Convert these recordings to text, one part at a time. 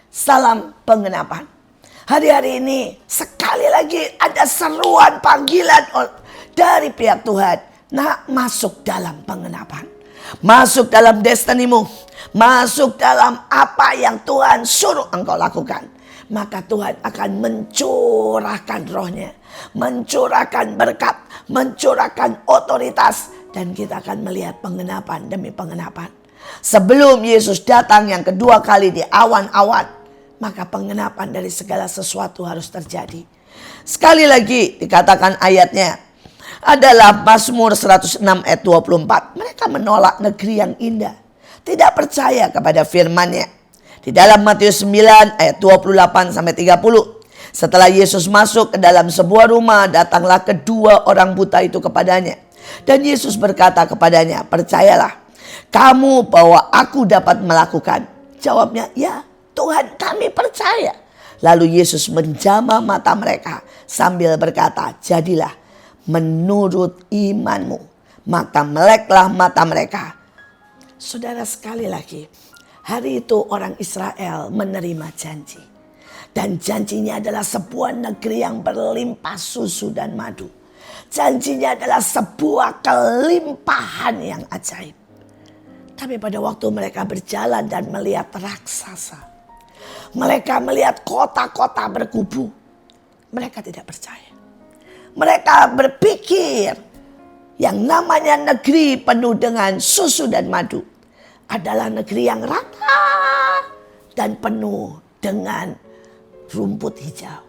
Salam pengenapan. Hari-hari ini sekali lagi ada seruan panggilan dari pihak Tuhan. Nak, masuk dalam pengenapan. Masuk dalam destinimu. Masuk dalam apa yang Tuhan suruh engkau lakukan. Maka Tuhan akan mencurahkan rohnya. Mencurahkan berkat. Mencurahkan otoritas. Dan kita akan melihat pengenapan demi pengenapan. Sebelum Yesus datang yang kedua kali di awan-awan, maka pengenapan dari segala sesuatu harus terjadi. Sekali lagi dikatakan ayatnya adalah Mazmur 106 ayat 24. Mereka menolak negeri yang indah, tidak percaya kepada firman-Nya. Di dalam Matius 9 ayat 28 sampai 30. Setelah Yesus masuk ke dalam sebuah rumah, datanglah kedua orang buta itu kepadanya. Dan Yesus berkata kepadanya, percayalah kamu bahwa aku dapat melakukan. Jawabnya, ya Tuhan, kami percaya. Lalu Yesus menjamah mata mereka sambil berkata, jadilah menurut imanmu. Maka meleklah mata mereka. Saudara, sekali lagi, hari itu orang Israel menerima janji. Dan janjinya adalah sebuah negeri yang berlimpah susu dan madu. Janjinya adalah sebuah kelimpahan yang ajaib. Tapi pada waktu mereka berjalan dan melihat raksasa, mereka melihat kota-kota berkubu, mereka tidak percaya. Mereka berpikir yang namanya negeri penuh dengan susu dan madu adalah negeri yang rata dan penuh dengan rumput hijau.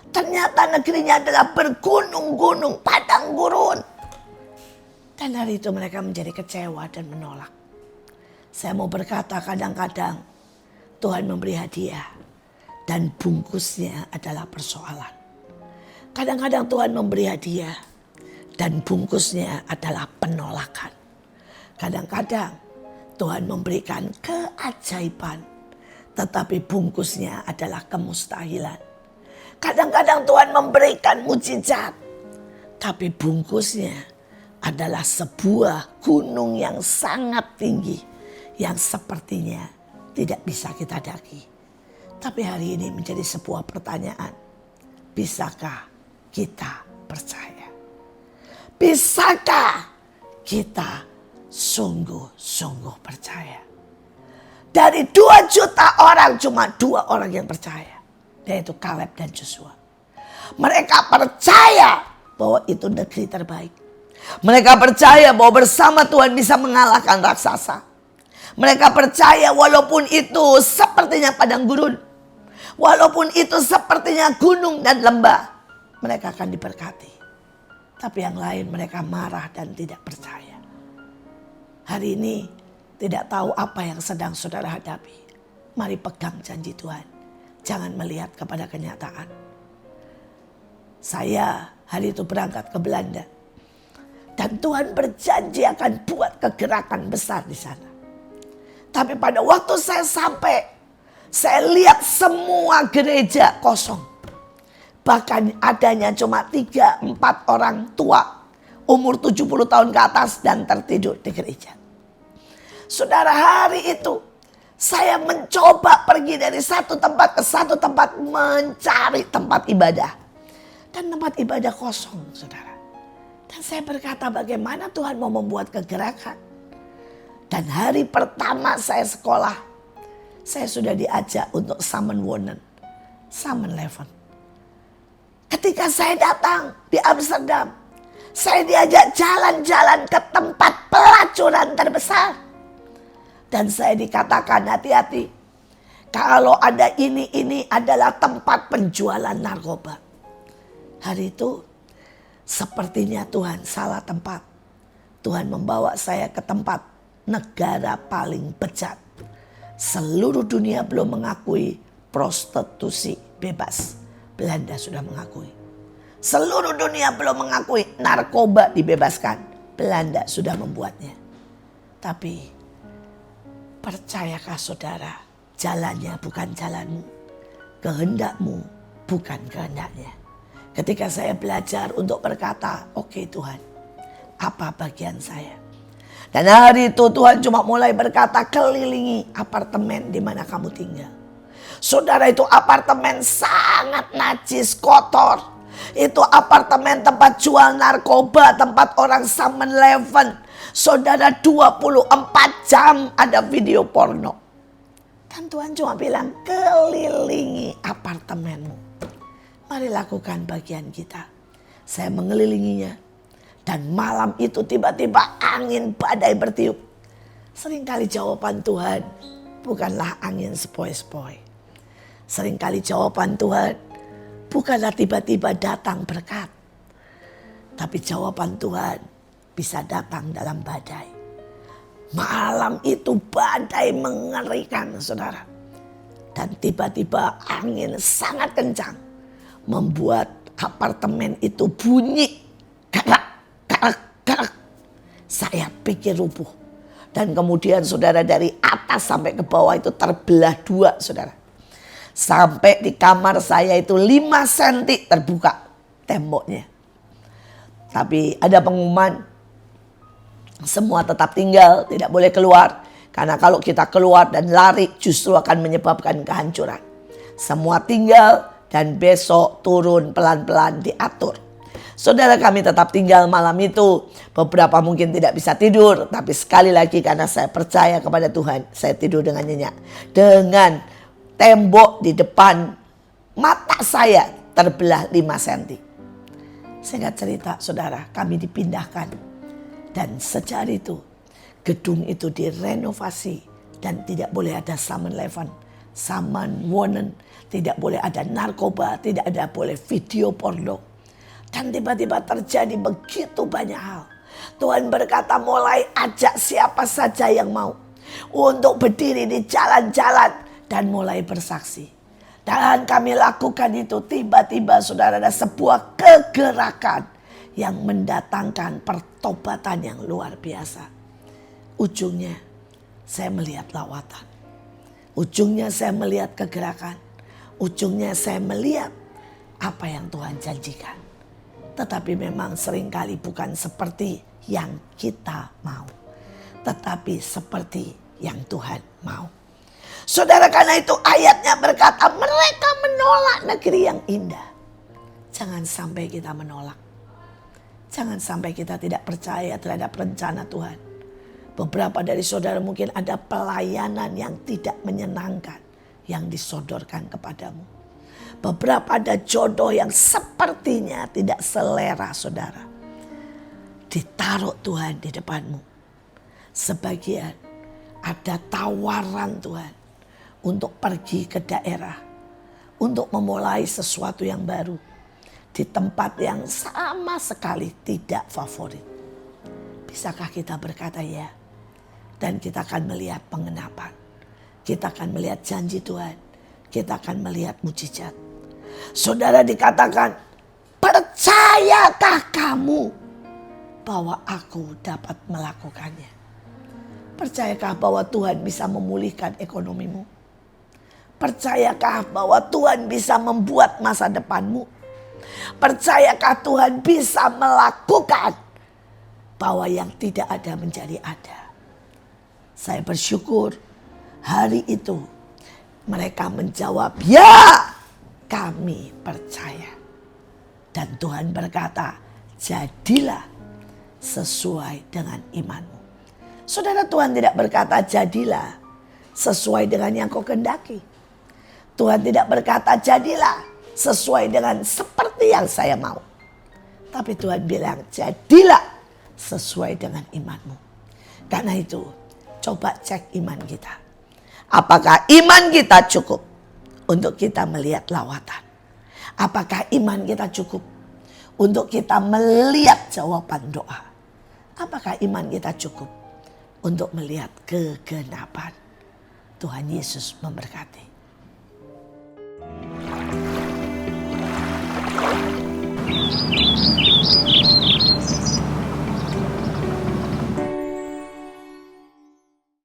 Ternyata negerinya adalah bergunung-gunung, padang gurun. Dan hari itu mereka menjadi kecewa dan menolak. Saya mau berkata, kadang-kadang Tuhan memberi hadiah dan bungkusnya adalah persoalan. Kadang-kadang Tuhan memberi hadiah dan bungkusnya adalah penolakan. Kadang-kadang Tuhan memberikan keajaiban, tetapi bungkusnya adalah kemustahilan. Kadang-kadang Tuhan memberikan mujizat, tapi bungkusnya adalah sebuah gunung yang sangat tinggi, yang sepertinya tidak bisa kita daki. Tapi hari ini menjadi sebuah pertanyaan. Bisakah kita percaya? Bisakah kita sungguh-sungguh percaya? Dari 2 juta orang cuma 2 orang yang percaya. Yaitu Kaleb dan Joshua. Mereka percaya bahwa itu negeri terbaik. Mereka percaya bahwa bersama Tuhan bisa mengalahkan raksasa. Mereka percaya walaupun itu sepertinya padang gurun. Walaupun itu sepertinya gunung dan lembah. Mereka akan diberkati. Tapi yang lain mereka marah dan tidak percaya. Hari ini tidak tahu apa yang sedang saudara hadapi. Mari pegang janji Tuhan. Jangan melihat kepada kenyataan. Saya hari itu berangkat ke Belanda. Dan Tuhan berjanji akan buat kegerakan besar di sana. Tapi pada waktu saya sampai, saya lihat semua gereja kosong. Bahkan adanya cuma 3-4 orang tua, umur 70 tahun ke atas dan tertidur di gereja. Saudara, hari itu saya mencoba pergi dari satu tempat ke satu tempat mencari tempat ibadah. Dan tempat ibadah kosong, saudara. Dan saya berkata, bagaimana Tuhan mau membuat kegerakan? Dan hari pertama saya sekolah, saya sudah diajak untuk Samen Wonen, Samen Leven. Ketika saya datang di Amsterdam, saya diajak jalan-jalan ke tempat pelacuran terbesar. Dan saya dikatakan, hati-hati. Kalau ada ini adalah tempat penjualan narkoba. Hari itu sepertinya Tuhan salah tempat. Tuhan membawa saya ke tempat negara paling bejat. Seluruh dunia belum mengakui prostitusi bebas. Belanda sudah mengakui. Seluruh dunia belum mengakui narkoba dibebaskan. Belanda sudah membuatnya. Tapi percayakah saudara, jalannya bukan jalanmu. Kehendakmu bukan kehendaknya. Ketika saya belajar untuk berkata, oke Tuhan, apa bagian saya? Dan hari itu Tuhan cuma mulai berkata, kelilingi apartemen di mana kamu tinggal. Saudara, itu apartemen sangat najis, kotor. Itu apartemen tempat jual narkoba, tempat orang 7-Eleven. Saudara, 24 jam ada video porno. Kan Tuhan cuma bilang, kelilingi apartemenmu. Mari lakukan bagian kita. Saya mengelilinginya. Dan malam itu tiba-tiba angin badai bertiup. Seringkali jawaban Tuhan bukanlah angin sepoi-sepoi. Seringkali jawaban Tuhan bukanlah tiba-tiba datang berkat. Tapi jawaban Tuhan bisa datang dalam badai. Malam itu badai mengerikan, saudara. Dan tiba-tiba angin sangat kencang. Membuat apartemen itu bunyi. Karak, karak, karak. Saya pikir rubuh. Dan kemudian saudara, dari atas sampai ke bawah itu terbelah 2, saudara. Sampai di kamar saya itu 5 cm terbuka temboknya. Tapi ada pengumuman, semua tetap tinggal, tidak boleh keluar. Karena kalau kita keluar dan lari justru akan menyebabkan kehancuran. Semua tinggal dan besok turun pelan-pelan diatur. Saudara, kami tetap tinggal malam itu. Beberapa mungkin tidak bisa tidur. Tapi sekali lagi karena saya percaya kepada Tuhan, saya tidur dengan nyenyak. Dengan tembok di depan mata saya terbelah 5 cm. Singkat cerita, saudara, kami dipindahkan. Dan sejak itu gedung itu direnovasi. Dan tidak boleh ada 7-Eleven, Saman-Wonen. Tidak boleh ada narkoba, tidak ada boleh video porno. Dan tiba-tiba terjadi begitu banyak hal. Tuhan berkata, mulai ajak siapa saja yang mau untuk berdiri di jalan-jalan dan mulai bersaksi. Dan kami lakukan itu, tiba-tiba saudara, ada sebuah kegerakan yang mendatangkan pertobatan yang luar biasa. Ujungnya saya melihat lawatan. Ujungnya saya melihat kegerakan. Ujungnya saya melihat apa yang Tuhan janjikan. Tetapi memang seringkali bukan seperti yang kita mau. Tetapi seperti yang Tuhan mau. Saudara, karena itu ayatnya berkata, mereka menolak negeri yang indah. Jangan sampai kita menolak. Jangan sampai kita tidak percaya terhadap rencana Tuhan. Beberapa dari saudara mungkin ada pelayanan yang tidak menyenangkan yang disodorkan kepadamu. Beberapa ada jodoh yang sepertinya tidak selera saudara. Ditaruh Tuhan di depanmu. Sebagian ada tawaran Tuhan untuk pergi ke daerah. Untuk memulai sesuatu yang baru. Di tempat yang sama sekali tidak favorit. Bisakah kita berkata ya? Dan kita akan melihat pengenapan. Kita akan melihat janji Tuhan. Kita akan melihat mujizat. Saudara, dikatakan, percayakah kamu bahwa aku dapat melakukannya? Percayakah bahwa Tuhan bisa memulihkan ekonomimu? Percayakah bahwa Tuhan bisa membuat masa depanmu? Percayakah Tuhan bisa melakukan bahwa yang tidak ada menjadi ada? Saya bersyukur hari itu mereka menjawab, ya, kami percaya. Dan Tuhan berkata, jadilah sesuai dengan imanmu. Saudara, Tuhan tidak berkata jadilah sesuai dengan yang kau kehendaki. Tuhan tidak berkata jadilah sesuai dengan seperti yang saya mau. Tapi Tuhan bilang jadilah sesuai dengan imanmu. Karena itu coba cek iman kita. Apakah iman kita cukup untuk kita melihat lawatan? Apakah iman kita cukup untuk kita melihat jawaban doa? Apakah iman kita cukup untuk melihat kegenapan? Tuhan Yesus memberkati.